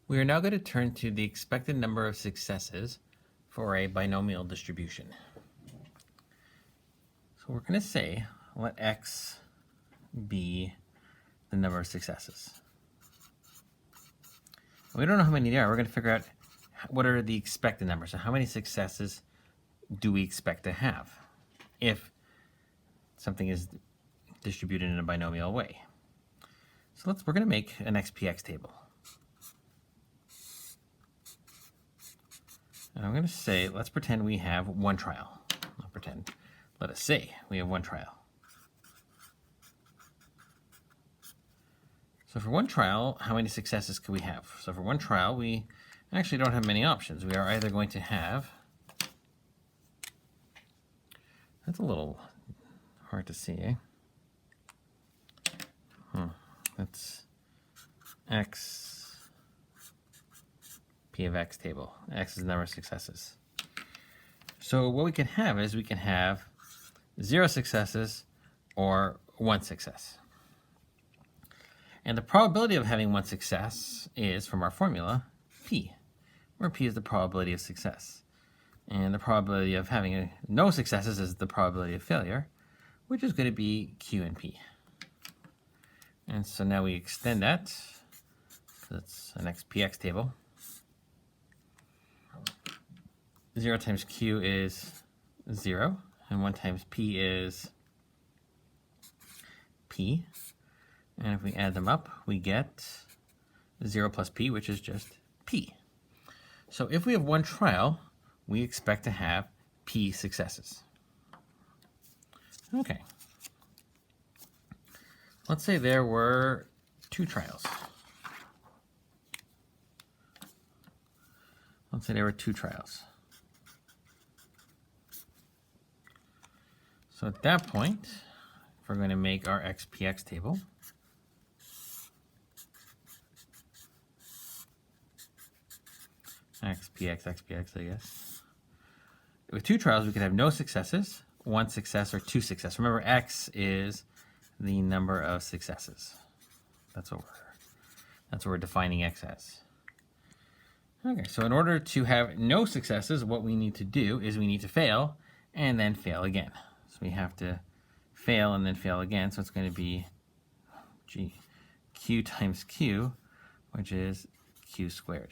We are now going to turn to the expected number of successes for a binomial distribution. So we're going to say, let x be the number of successes. We don't know how many there are. We're going to figure out what are the expected numbers. So how many successes do we expect to have if something is distributed in a binomial way? So we're going to make an XPX table. And I'm going to say, let's pretend we have one trial. Not pretend. Let us say we have one trial. So for one trial, how many successes could we have? So for one trial, we actually don't have many options. We are either going to have, that's a little hard to see, eh? That's x, p of x table. X is the number of successes. So what we can have is we can have 0 successes or 1 success. And the probability of having 1 success is, from our formula, p, where p is the probability of success. And the probability of having no successes is the probability of failure, which is going to be q and p. And so now we extend that, because it's an XPX table. 0 times q is 0, and 1 times p is p. And if we add them up, we get 0 plus p, which is just p. So if we have one trial, we expect to have p successes. Okay. Let's say there were 2 trials. Let's say there were 2 trials. So at that point, we're going to make our XPX table. XPX, I guess. With 2 trials, we could have no successes, 1 success, or 2 success. Remember, x is the number of successes. That's what we're defining x as. Okay, so in order to have no successes, what we need to do is we need to fail and then fail again. So we have to fail and then fail again. So it's going to be q times q, which is q squared.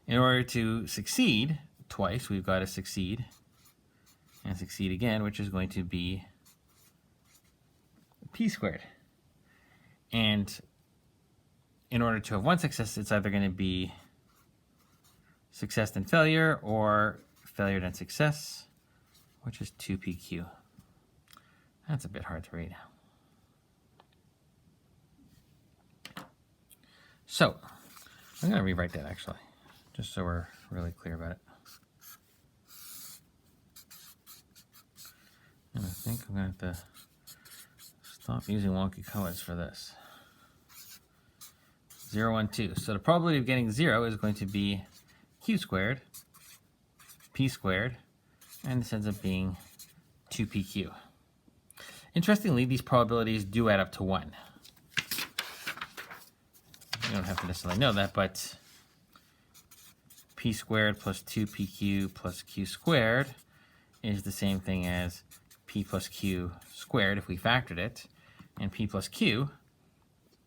In order to succeed twice, we've got to succeed and succeed again, which is going to be p squared. And in order to have 1 success, it's either going to be success then failure or failure then success, which is 2pq. That's a bit hard to read. So I'm going to rewrite that actually, just so we're really clear about it. And I think I'm going to have to stop using wonky colors for this. 0, 1, 2. So the probability of getting 0 is going to be q squared, p squared, and this ends up being 2pq. Interestingly, these probabilities do add up to 1. You don't have to necessarily know that, but p squared plus 2pq plus q squared is the same thing as p plus q squared if we factored it, and p plus q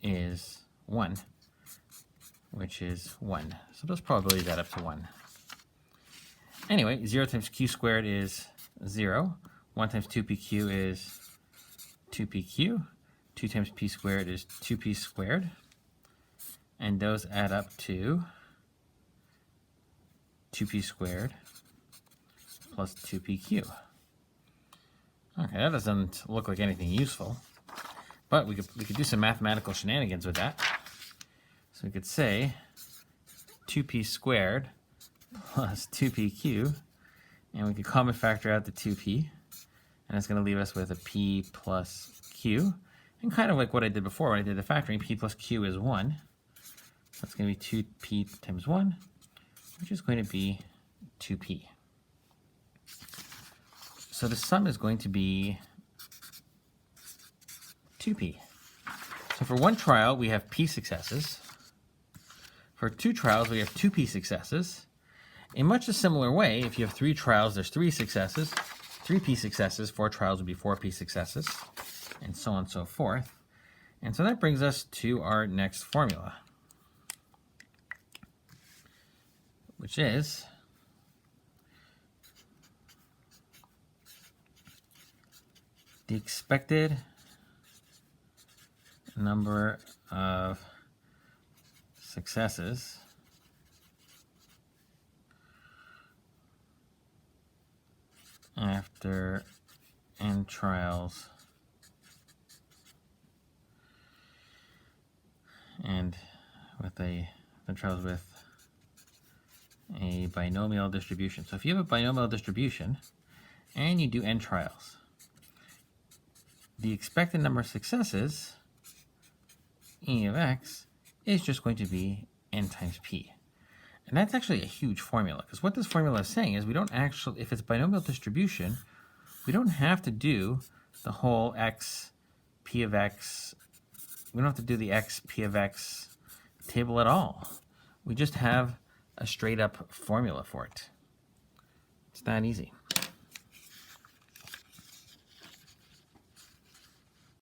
is 1, which is 1. So those probabilities add up to 1. Anyway, 0 times q squared is 0. 1 times 2pq is 2pq. 2 times p squared is 2p squared. And those add up to 2p squared plus 2pq. Okay, that doesn't look like anything useful, but we could do some mathematical shenanigans with that. So we could say 2p squared plus 2pq, and we could common factor out the 2p, and it's going to leave us with a p plus q, and kind of like what I did before when I did the factoring, p plus q is 1. So it's going to be 2p times 1, which is going to be 2p. So the sum is going to be 2p. So for one trial, we have p successes. For 2 trials, we have 2 p successes. In much a similar way, if you have 3 trials, there's 3 successes. 3 p successes, 4 trials would be 4 p successes, and so on and so forth. And so that brings us to our next formula, which is the expected number of successes after n trials and with a binomial distribution. So if you have a binomial distribution and you do n trials, the expected number of successes, E of x, is just going to be n times p. And that's actually a huge formula, because what this formula is saying is we don't actually, if it's binomial distribution, we don't have to do the whole x, p of x, we don't have to do the x, p of x table at all. We just have a straight up formula for it. It's that easy.